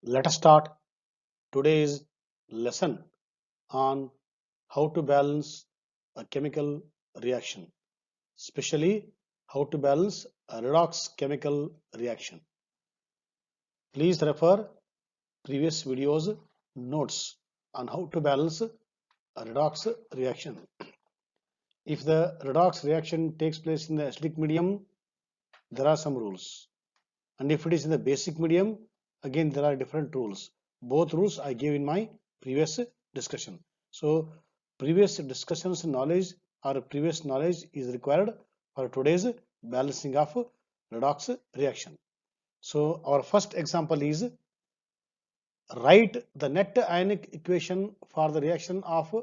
Let us start today's lesson on how to balance a chemical reaction, especially how to balance a redox chemical reaction. Please refer previous videos notes on how to balance a redox reaction. If the redox reaction takes place in the acidic medium, there are some rules. And if it is in the basic medium, again there are different rules. Both rules I gave in my previous discussion. So previous discussions knowledge or previous knowledge is required for today's balancing of redox reaction. So our first example is write the net ionic equation for the reaction of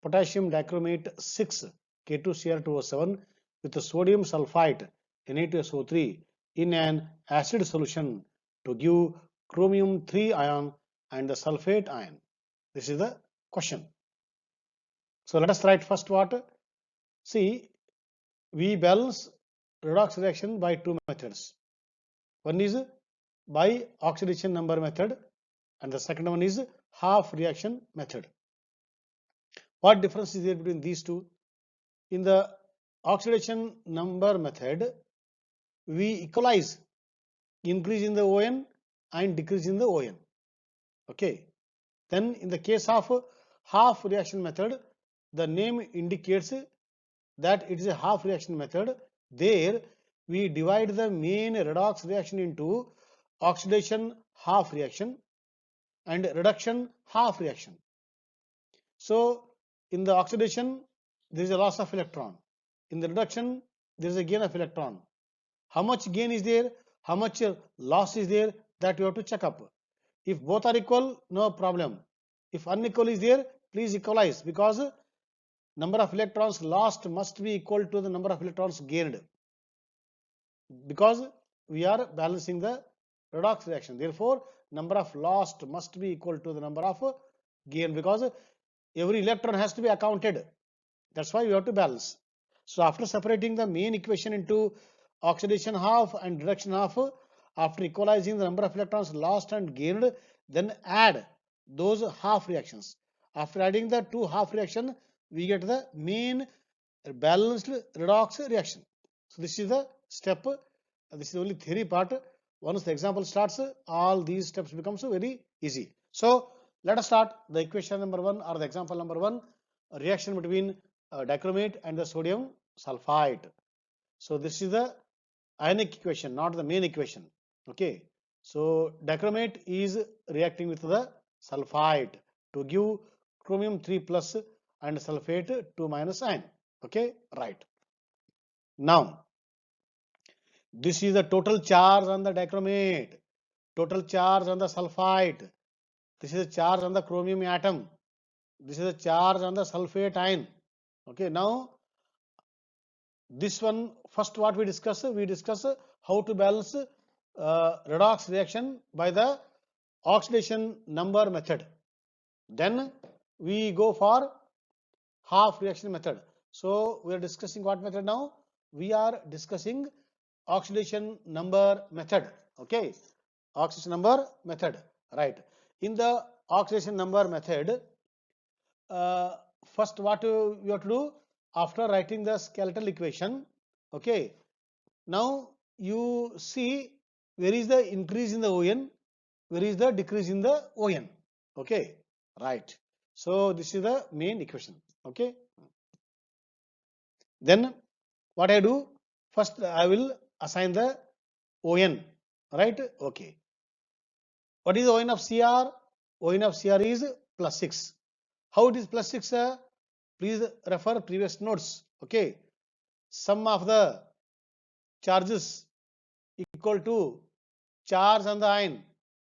potassium dichromate 6 K2Cr2O7 with sodium sulfite Na2SO3 in an acid solution to give chromium 3 ion and the sulfate ion. This is the question. So let us write first what? See, we balance redox reaction by two methods. One is by oxidation number method and the second one is half reaction method. What difference is there between these two? In the oxidation number method, we equalize increase in the ON and decrease in the ON. Okay. Then in the case of half reaction method, the name indicates that it is a half reaction method. There we divide the main redox reaction into oxidation half reaction and reduction half reaction. So in the oxidation, there is a loss of electron. In the reduction, there is a gain of electron. How much gain is there? How much loss is there? That you have to check up. If both are equal, no problem. If unequal is there, please equalize, because number of electrons lost must be equal to the number of electrons gained, because we are balancing the redox reaction. Therefore, number of lost must be equal to the number of gain, because every electron has to be accounted. That's why you have to balance. So after separating the main equation into oxidation half and reduction half, after equalizing the number of electrons lost and gained, then add those half reactions. After adding the two half reaction, we get the main balanced redox reaction. So this is the step. This is only theory part. Once the example starts, all these steps becomes very easy. So let us start the equation number 1 or the example number 1, reaction between dichromate and the sodium sulfite. So this is the ionic equation, not the main equation. Okay. So dichromate is reacting with the sulfite to give chromium 3 plus and sulfate 2 minus ion. Okay, right. Now, this is the total charge on the dichromate, total charge on the sulfite. This is the charge on the chromium atom. This is the charge on the sulfate ion. Okay, now this one, first what we discuss how to balance redox reaction by the oxidation number method. Then we go for half reaction method. So we are discussing what method now? We are discussing oxidation number method. Okay, oxidation number method, right? In the oxidation number method, first what you have to do, after writing the skeletal equation, okay, now you see where is the increase in the ON, where is the decrease in the ON. Okay, right. So this is the main equation. Okay, then what I do, first I will assign the ON, right? Okay, what is the ON of CR? ON of CR is plus 6. How it is plus 6? Please refer previous notes. Okay, sum of the charges equal to charge on the ion.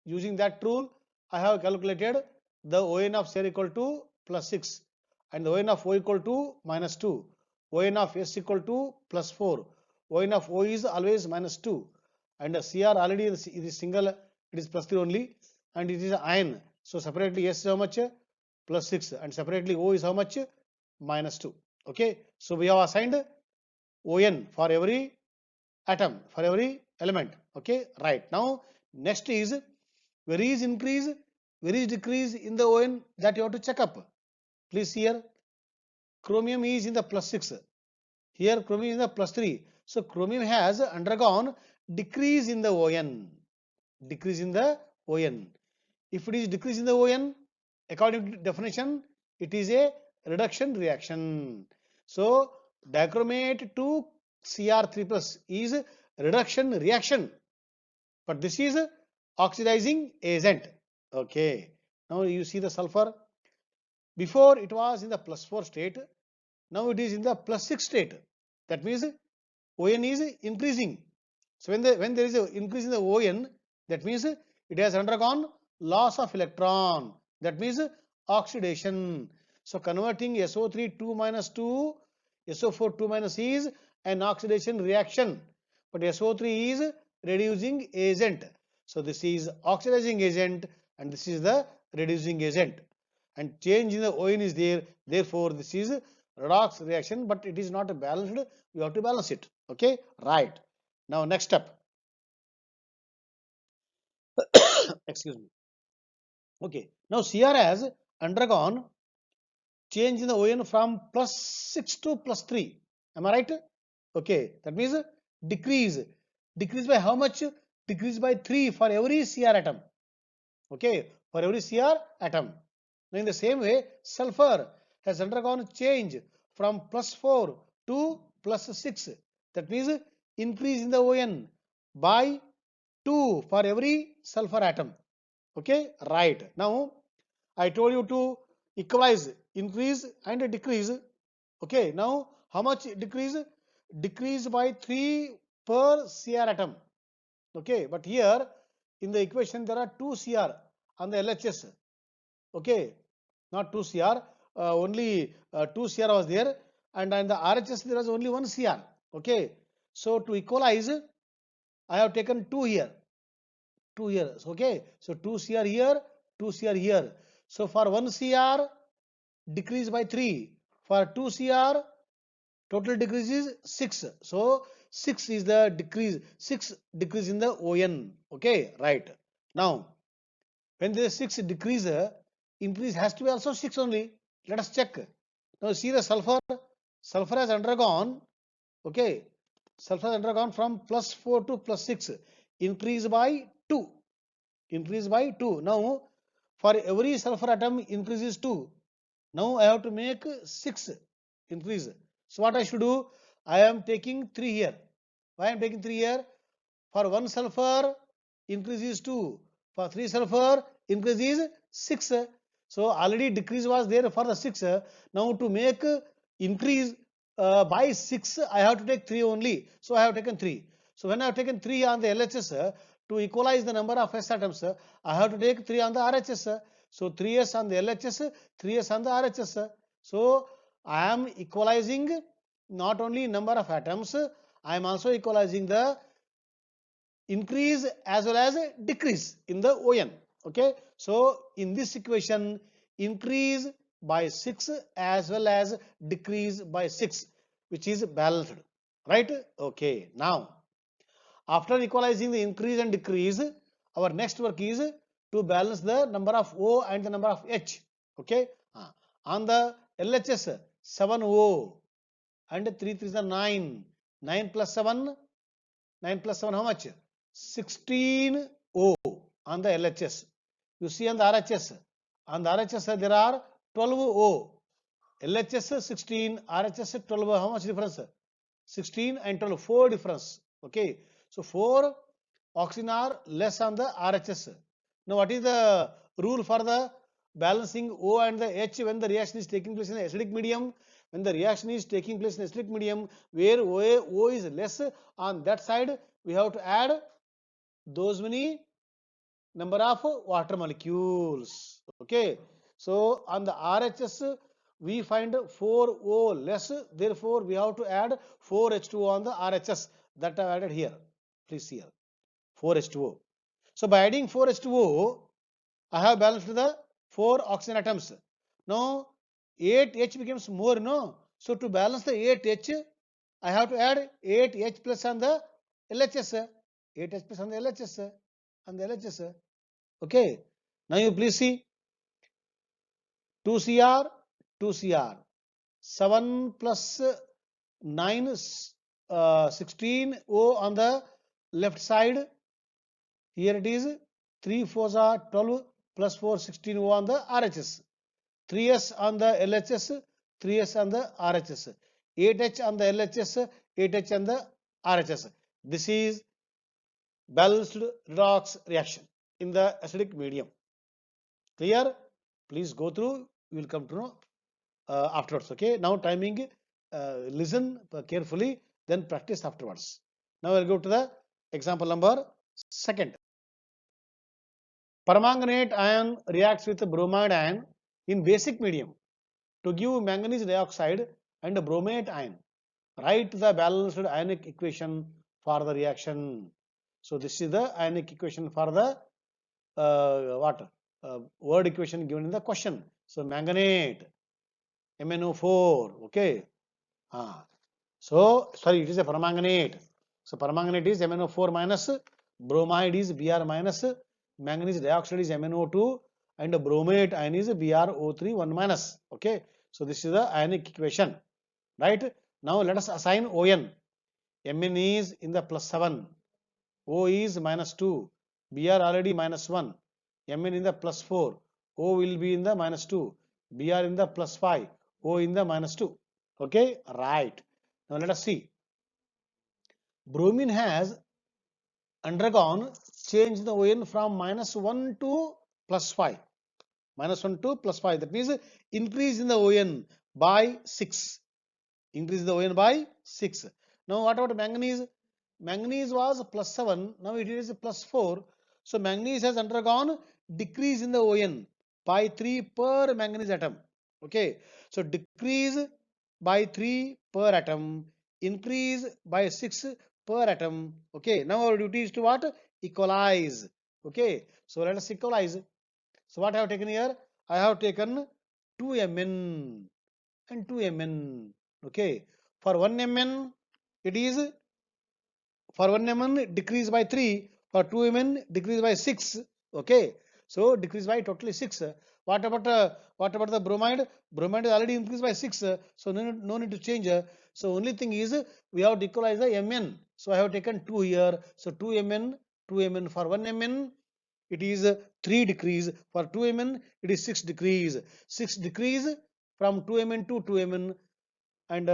Using that rule, I have calculated the ON of CR equal to plus 6 and the ON of O equal to minus 2. ON of S equal to plus 4. ON of O is always minus 2 and CR already is single, it is plus 3 only, and it is ion. So separately S is how much? Plus 6, and separately O is how much? Minus 2. Okay, so we have assigned ON for every atom, for every element. Okay, right. Now next is Where is increase, where is decrease in the ON, that you have to check up. Please see here, chromium is in the plus 6. Here chromium is in the plus 3. So chromium has undergone decrease in the ON. Decrease in the ON. If it is decrease in the ON, according to definition, it is a reduction reaction. So dichromate to Cr3 plus is reduction reaction, but this is oxidizing agent. Okay. Now you see the sulfur. Before it was in the plus 4 state. Now it is in the plus 6 state. That means ON is increasing. So when there is an increase in the ON, that means it has undergone loss of electron. That means oxidation. So converting SO3 2 minus to SO4 2 minus is an oxidation reaction. But SO3 is reducing agent. So this is oxidizing agent and this is the reducing agent. And change in the ON is there. Therefore, this is redox reaction, but it is not balanced. We have to balance it. Okay, right. Now next step. Excuse me. Okay. Now Cr has undergone change in the ON from plus 6 to plus 3. Am I right? Okay. That means decrease. Decrease by how much? Decrease by 3 for every Cr atom. Okay. For every Cr atom. Now in the same way, sulfur has undergone change from plus 4 to plus 6. That means increase in the ON by 2 for every sulfur atom. Okay, right. Now I told you to equalize increase and decrease. Okay, now how much decrease? Decrease by 3 per Cr atom. Okay, but here in the equation there are 2 Cr on the LHS. Okay, not 2 Cr, only 2 Cr was there, and in the RHS there was only 1 Cr. Okay, so to equalize, I have taken 2 here, 2 here. Okay, so 2 Cr here, 2 Cr here. So for 1 Cr, decrease by 3. For 2 Cr, total decrease is 6. So 6 is the decrease, 6 decrease in the ON. Okay, right. Now, when there is 6 decrease, increase has to be also 6 only. Let us check. Now see the sulfur. Sulfur has undergone, okay, sulfur has undergone from plus 4 to plus 6. Increase by 2. Increase by 2. Now for every sulfur atom increases 2. Now I have to make 6 increase. So what I should do? I am taking 3 here. Why I am taking 3 here? For 1 sulfur increase is 2. For 3 sulfur increase is 6. So already decrease was there for the 6. Now to make increase by 6, I have to take 3 only. So I have taken 3. So when I have taken 3 on the LHS, to equalize the number of S atoms, I have to take 3 on the RHS. So 3s on the LHS, 3s on the RHS. So I am equalizing not only number of atoms, I am also equalizing the increase as well as decrease in the ON. Okay, so in this equation, increase by 6 as well as decrease by 6, which is balanced, right? Okay, now after equalizing the increase and decrease, our next work is to balance the number of O and the number of H. Okay, on the LHS 7O and 3 3s are 9. 9 plus 7, 9 plus 7 how much? 16 O on the LHS. You see on the RHS. On the RHS there are 12 O. LHS 16, RHS 12. How much difference? 16 and 12, 4 difference. Okay. So 4 oxygen are less on the RHS. Now what is the rule for the balancing O and the H when the reaction is taking place in the acidic medium? When the reaction is taking place in acidic medium where O is less, on that side we have to add those many number of water molecules. Okay, so on the RHS we find 4O less, therefore we have to add 4H2O on the RHS. That I have added here. Please see here, 4H2O. So by adding 4H2O, I have balanced the 4 oxygen atoms. Now 8H becomes more, no? So to balance the 8H, I have to add 8H plus on the LHS. 8H plus on the LHS. On the LHS. Okay. Now you please see 2 Cr, 2 Cr, 7 plus 9, 16 O on the left side. Here it is 3 4s are 12 plus 4 16 O on the RHS. 3s on the LHS, 3s on the RHS, 8H on the LHS, 8H on the RHS. This is balanced redox reaction in the acidic medium. Clear? Please go through. You will come to know afterwards. Okay. Now timing. Listen carefully, then practice afterwards. Now we'll go to the example number 2. Permanganate ion reacts with bromide ion in basic medium to give manganese dioxide and bromate ion. Write the balanced ionic equation for the reaction. So this is the ionic equation for the word equation given in the question. So manganate, MnO4. Okay. So sorry, it is a permanganate. So permanganate is MnO4 minus, bromide is Br minus, manganese dioxide is MnO2, and bromate ion is BrO3 1 minus. Okay. So this is the ionic equation. Right. Now let us assign On. Mn is in the plus 7, O is minus 2, Br already minus 1, Mn in the plus 4, O will be in the minus 2, Br in the plus 5, O in the minus 2. Okay, right. Now let us see. Bromine has undergone change in the ON from minus 1 to plus 5. Minus 1 to plus 5. That means increase in the ON by 6. Increase the ON by 6. Now what about manganese? Manganese was plus 7. Now it is plus 4. So manganese has undergone decrease in the ON by 3 per manganese atom. Okay. So decrease by 3 per atom, increase by 6 per atom. Okay. Now our duty is to what? Equalize. Okay. So let us equalize. So what I have taken here? I have taken 2 Mn and 2 Mn. Okay. For 1 Mn, it is for 1 Mn decrease by 3, for 2 Mn decrease by 6. Okay. So decrease by totally 6. What about the bromide? Bromide is already increased by 6. So no need to change. So only thing is we have to equalize the Mn. So I have taken 2 here. So 2 Mn, 2 Mn for 1 Mn. It is 3 decrease. For 2 Mn, it is 6 decrease. 6 decrease from 2 Mn to 2 Mn, and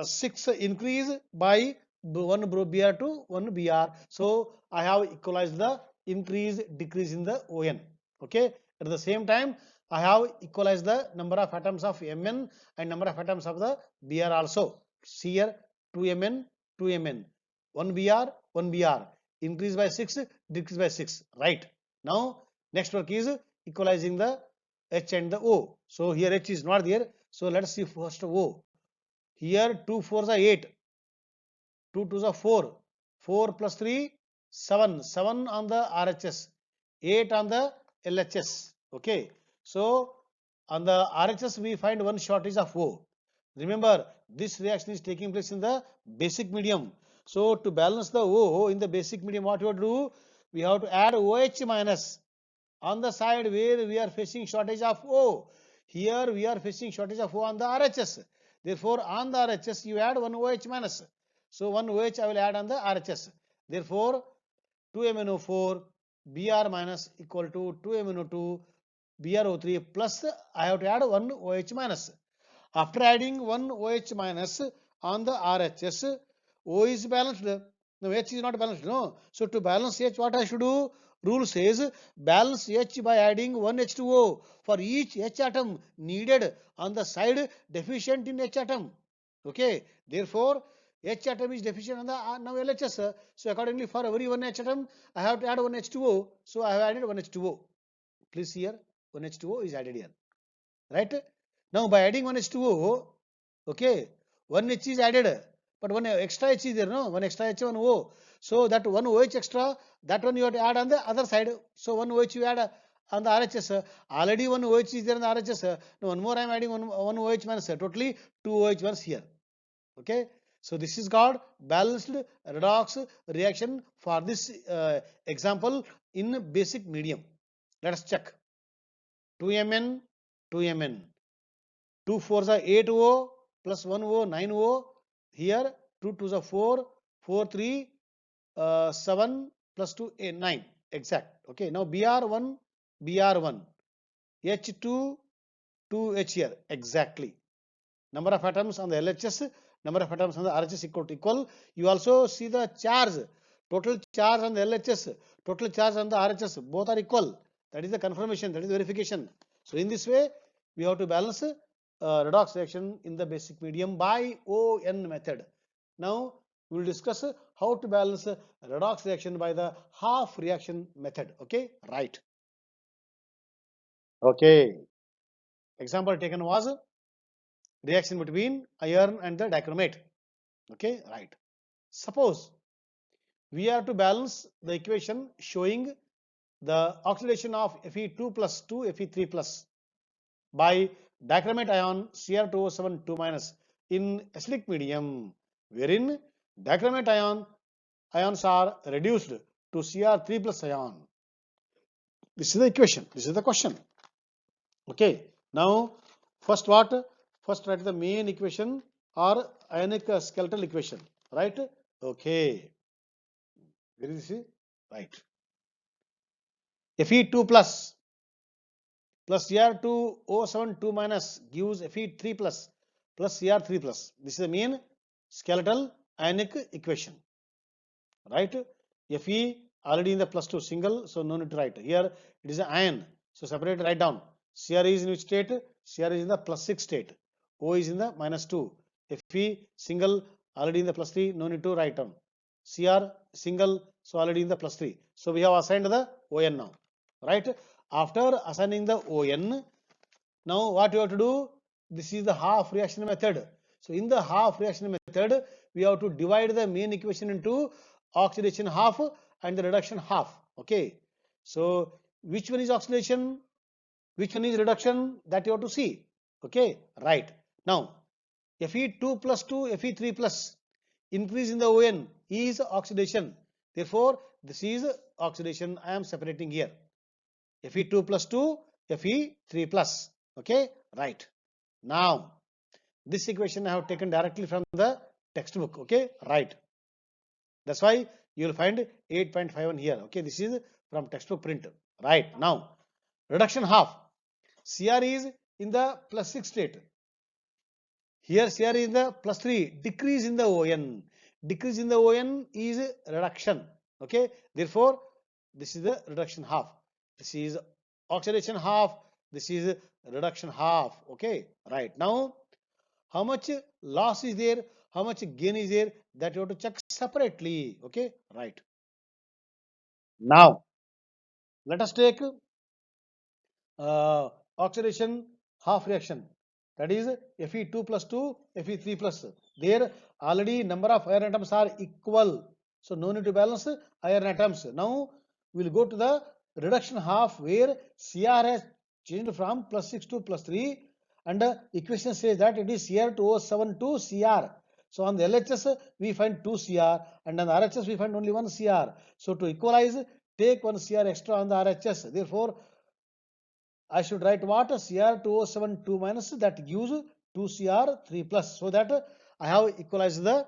6 increase by 1 Br to 1 Br. So I have equalized the increase decrease in the On. Okay. At the same time, I have equalized the number of atoms of Mn and number of atoms of the Br also. See here 2 Mn, 2 Mn, 1 Br, 1 Br. Increase by 6, decrease by 6. Right. Now next work is equalizing the H and the O. So here H is not there. So let us see first O. Here 2 4s are 8, 2 2s are 4, 4 plus 3, 7, 7 on the RHS, 8 on the LHS. Okay. So on the RHS we find one shortage of O. Remember, this reaction is taking place in the basic medium. So to balance the O in the basic medium, what we have to do? We have to add OH minus on the side where we are facing shortage of O. Here we are facing shortage of O on the RHS. Therefore, on the RHS you add one OH minus. So one OH I will add on the RHS. Therefore, 2MnO4 Br minus equal to 2MnO2 BrO3 plus I have to add one OH minus. After adding one OH minus on the RHS, O is balanced. Now H is not balanced. No. So to balance H, what I should do? Rule says balance H by adding one H2O for each H atom needed on the side deficient in H atom. Okay. Therefore, H atom is deficient on the now LHS. So accordingly, for every one H atom, I have to add one H2O. So I have added one H2O. Please see here, one H2O is added here. Right? Now by adding one H2O, okay, one H is added, but one extra H is there, no? One extra H, one O. So that one OH extra, that one you have to add on the other side. So one OH you add on the RHS. Already one OH is there on the RHS. Now one more I am adding one OH minus. Totally two OH minus here. Okay. So this is called balanced redox reaction for this example in basic medium. Let us check. 2Mn, 2Mn. 2 4s are 8O plus 1O, 9O. Here 2 2s are 4, 4 3, 7 plus 2, 8, 9. Exact. Okay. Now Br1, Br1. H2, 2H here. Exactly. Number of atoms on the LHS, number of atoms on the RHS equal. You also see the charge. Total charge on the LHS, total charge on the RHS, both are equal. That is the confirmation, that is verification. So in this way, we have to balance redox reaction in the basic medium by ON method. Now we will discuss how to balance redox reaction by the half reaction method. Okay, right. Okay. Example taken was reaction between iron and the dichromate. Okay, right. Suppose we are to balance the equation showing the oxidation of Fe2 plus 2 Fe3 plus by dichromate ion Cr2O7 2 minus in acidic medium, wherein dichromate ions are reduced to Cr3 plus ion. This is the equation. This is the question. Okay. Now, first what? First write the main equation or ionic skeletal equation. Right? Okay. Where is this? Right. Fe2 plus Cr2O7 2 minus gives Fe3 plus Cr3 plus. This is the main skeletal ionic equation. Right? Fe already in the plus 2 single, so no need to write. Here it is an ion. So separate, write down. Cr is in which state? Cr is in the plus 6 state. O is in the minus 2. Fe single already in the plus 3, no need to write down. Cr single, so already in the plus 3. So we have assigned the On now. Right? After assigning the On, now what you have to do? This is the half reaction method. So in the half reaction method, we have to divide the main equation into oxidation half and the reduction half. Okay. So which one is oxidation? Which one is reduction? That you have to see. Okay. Right. Now Fe2 plus 2, Fe3 plus increase in the On is oxidation. Therefore, this is oxidation. I am separating here. Fe2 plus 2, Fe3 plus. Okay, right. Now, this equation I have taken directly from the textbook. Okay, right. That's why you will find 8.51 here. Okay, this is from textbook print. Right. Now, reduction half. Cr is in the plus 6 state. Here Cr is in the plus 3. Decrease in the On. Decrease in the On is reduction. Okay, therefore, this is the reduction half. This is oxidation half. This is reduction half. Okay, right. Now, how much loss is there? How much gain is there? That you have to check separately. Okay, right. Now, let us take oxidation half reaction. That is Fe2 plus 2, Fe3 plus. There already number of iron atoms are equal. So no need to balance iron atoms. Now we will go to the reduction half where Cr has changed from plus 6 to plus 3 and the equation says that it is Cr2O7 to Cr. So on the LHS we find 2 Cr and on the RHS we find only 1 Cr. So to equalize, take 1 Cr extra on the RHS. Therefore, I should write what? Cr2O7 2 minus, that gives 2Cr3 plus. So that I have equalized the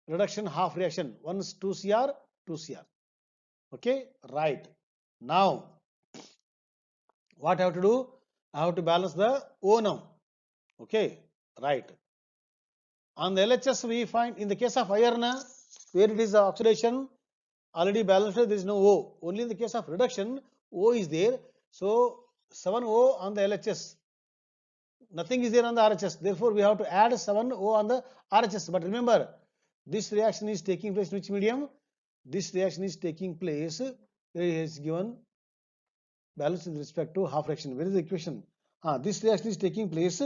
reduction half reaction. One is 2Cr, 2Cr. Okay, right. Now, what I have to do? I have to balance the O now. Okay, right. On the LHS, we find in the case of iron, where it is oxidation, already balanced, there is no O. Only in the case of reduction, O is there. So 7O on the LHS. Nothing is there on the RHS. Therefore, we have to add 7O on the RHS. But remember, this reaction is taking place in which medium? This reaction is taking place, it is given balance with respect to half reaction. Where is the equation? This reaction is taking place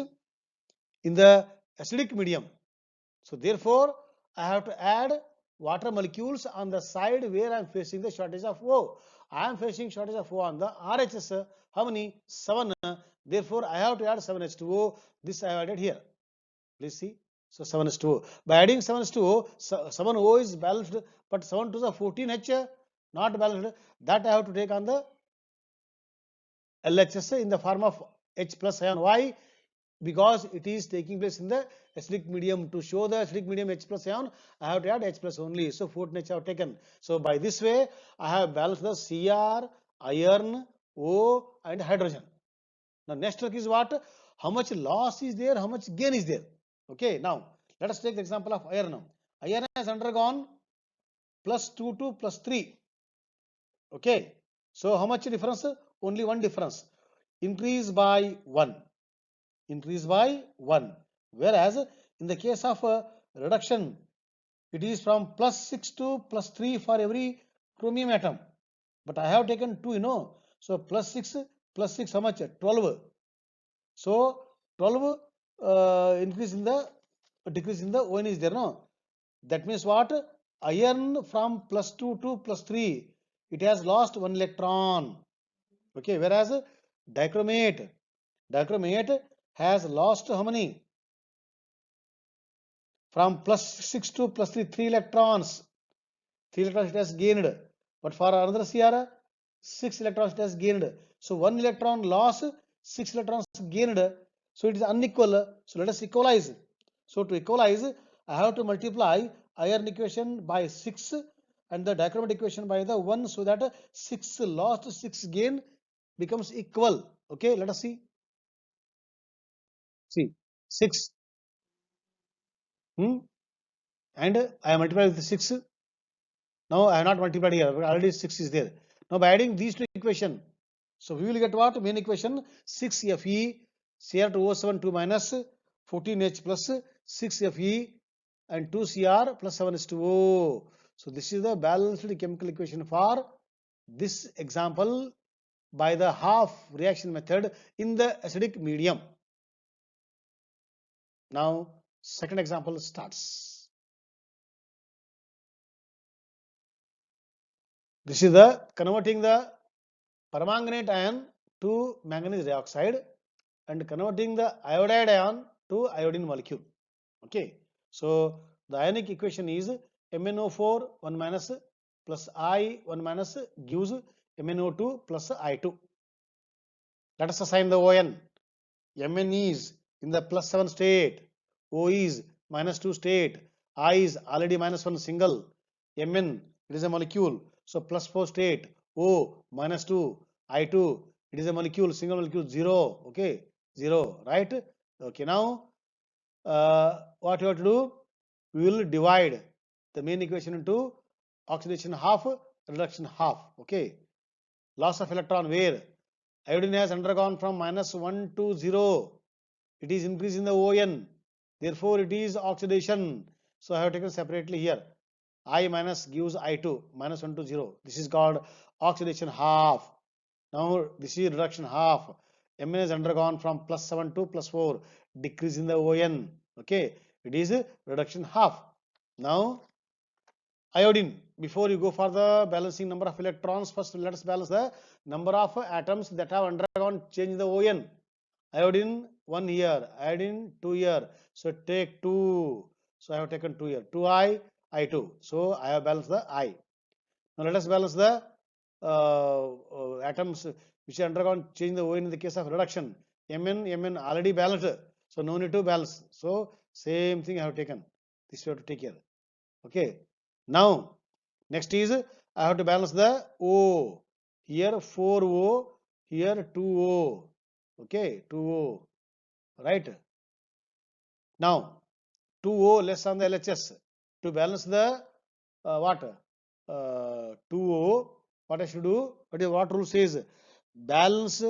in the acidic medium. So therefore, I have to add water molecules on the side where I am facing the shortage of O. I am facing shortage of O on the RHS. How many? 7. Therefore, I have to add 7H2O. This I have added here. Please see. So 7H2O. By adding 7H2O, 7O is balanced, but 7 to the 14H not balanced. That I have to take on the LHS in the form of H plus ion. Why? Because it is taking place in the acidic medium. To show the acidic medium H plus ion, I have to add H plus only. So 14 H I have taken. So by this way, I have balanced the Cr, iron, O and hydrogen. Now next trick is what? How much loss is there, how much gain is there. Okay, now let us take the example of iron now. Iron has undergone plus 2 to plus 3. Okay, so how much difference? Only one difference. Increase by 1. Increase by 1. Whereas in the case of reduction, it is from plus 6 to plus 3 for every chromium atom. But I have taken 2, So plus 6 how much? 12. So 12 increase in the decrease in the ON is there, no? That means what? Iron from plus 2 to plus 3, it has lost 1 electron. Okay, whereas dichromate has lost how many? From plus 6 to plus 3, 3 electrons. 3 electrons it has gained. But for another CR, 6 electrons it has gained. So 1 electron loss, 6 electrons gained. So it is unequal. So let us equalize. So to equalize, I have to multiply iron equation by 6 and the dichromate equation by the 1, so that 6 lost, 6 gain becomes equal. Okay, let us see. See, 6. And I multiply with 6. Now I have not multiplied here, but already 6 is there. Now by adding these two equations, so we will get what? Main equation 6Fe Cr2O7 2 minus 14H plus 6Fe and 2Cr plus 7H2O. So this is the balanced chemical equation for this example by the half reaction method in the acidic medium. Now second example starts. This is the converting the permanganate ion to manganese dioxide and converting the iodide ion to iodine molecule. Okay, so the ionic equation is MnO4 1 minus plus I 1 minus gives MnO2 plus I2. Let us assign the ON. Mn is in the plus 7 state, O is minus 2 state, I is already minus 1 single, Mn it is a molecule, so plus 4 state, O minus 2, I2 it is a molecule, single molecule 0, okay, 0, right? Okay, now what you have to do? We will divide the main equation into oxidation half, reduction half, okay. Loss of electron where? Iodine has undergone from minus 1 to 0. It is increasing the ON. Therefore, it is oxidation. So, I have taken separately here. I minus gives I2, minus 1 to 0. This is called oxidation half. Now, this is reduction half. Mn has undergone from plus 7 to plus 4, decrease in the ON. Okay, it is reduction half. Now, iodine. Before you go for the balancing number of electrons, first let us balance the number of atoms that have undergone change in the ON. Iodine 1 here, iodine 2 here. So take 2. So I have taken 2 here. 2I, I2. So I have balanced the I. Now let us balance the atoms which have undergone change in the ON in the case of reduction. Mn already balanced. So no need to balance. So same thing I have taken. This you have to take care. Okay. Now next is I have to balance the O. Here 4O, here 2O. Okay, 2O. Right. Now 2O less on the LHS. To balance the what? 2O, what I should do? What rule says? Balance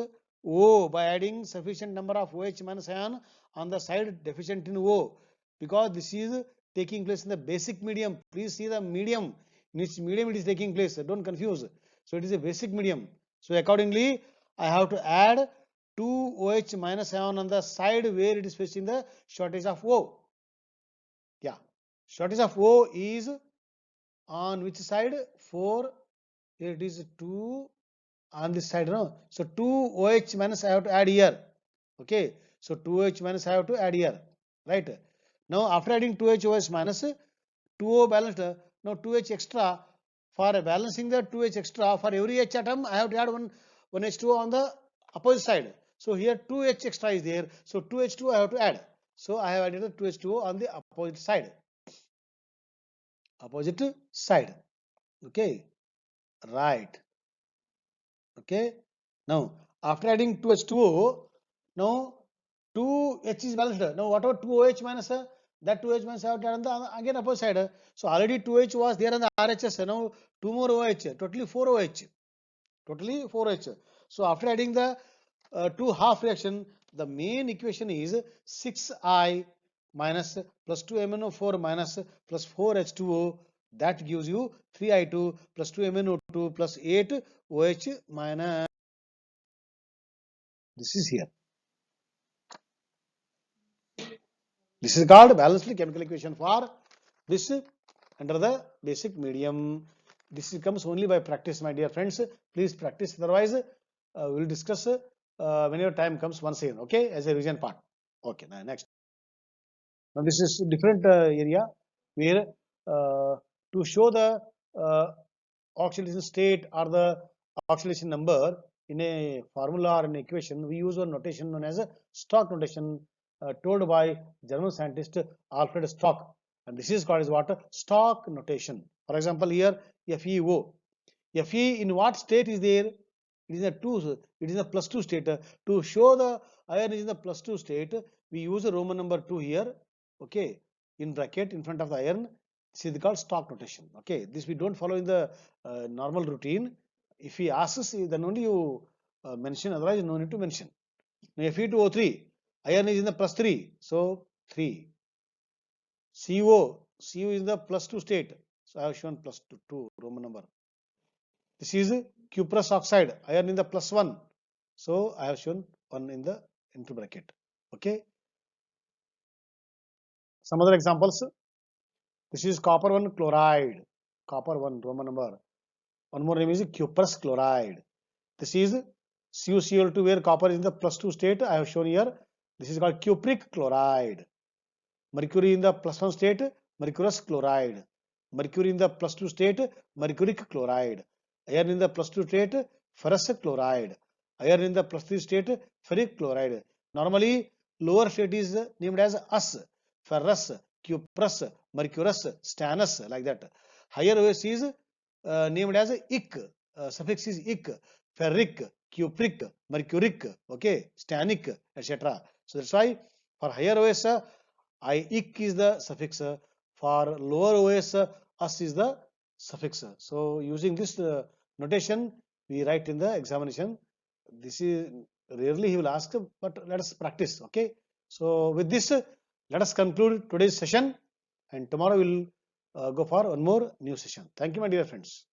O by adding sufficient number of OH minus ion on the side deficient in O, because this is taking place in the basic medium. Please see the medium, in which medium it is taking place. Don't confuse. So it is a basic medium. So accordingly, I have to add 2 OH minus ion on the side where it is facing the shortage of O. Yeah, shortage of O is on which side? 4. Here it is 2 on this side, no? So 2 OH minus I have to add here. Okay, so 2 OH minus I have to add here, right? Now after adding 2 OH minus, 2O balanced, now 2H extra. For balancing the 2H extra, for every H atom I have to add one H2O on the opposite side. So here 2H extra is there. So 2H2 I have to add. So I have added the 2H2O on the opposite side. Opposite side. Okay. Right. Okay. Now after adding 2H2O, now 2H is balanced. Now whatever 2OH minus that 2H minus I have to add on the again opposite side. So already 2H was there on the RHS. Now 2 more OH. Totally 4 OH. Totally 4H. So after adding the two half reaction, the main equation is 6I minus plus 2MnO4 minus plus 4H2O. That gives you 3I2 plus 2MnO2 plus 8OH minus. This is here. This is called balanced chemical equation for this under the basic medium. This comes only by practice, my dear friends. Please practice. Otherwise, we will discuss whenever time comes once again. Okay, as a revision part. Okay, now next. Now this is different area where to show the oxidation state or the oxidation number in a formula or an equation, we use a notation known as a Stock notation told by German scientist Alfred Stock, and this is called as what? Stock notation. For example, here FeO. Fe in what state is there? It is a two. It is a +2 state. To show the iron is in the +2 state, we use a Roman number 2 here. Okay, in bracket in front of the iron. This is called Stock notation. Okay, this we don't follow in the normal routine. If he asks, then only you mention. Otherwise, no need to mention. Now, Fe2O3, iron is in the +3, so 3. CO is in the +2 state, so I have shown +2 Roman number. This is cuprous oxide, iron in the +1, so I have shown 1 in the into bracket. Okay. Some other examples. This is copper 1 chloride, copper 1 Roman number. One more name is cuprous chloride. This is CuCl2 where copper is in the +2 state. I have shown here. This is called cupric chloride. Mercury in the +1 state, mercurous chloride. Mercury in the +2 state, mercuric chloride. Iron in the +2 state, ferrous chloride. Iron in the +3 state, ferric chloride. Normally, lower state is named as Us, ferrous, cuprous, mercurous, stannous, like that. Higher OS is named as ic, suffix is ic, ferric, cupric, mercuric, okay, stannic, etc. So that's why for higher OS, ic is the suffix. For lower OS, us is the suffix. So using this notation, we write in the examination. This is rarely he will ask, but let us practice. Okay. So with this, let us conclude today's session, and tomorrow we'll go for one more new session. Thank you, my dear friends.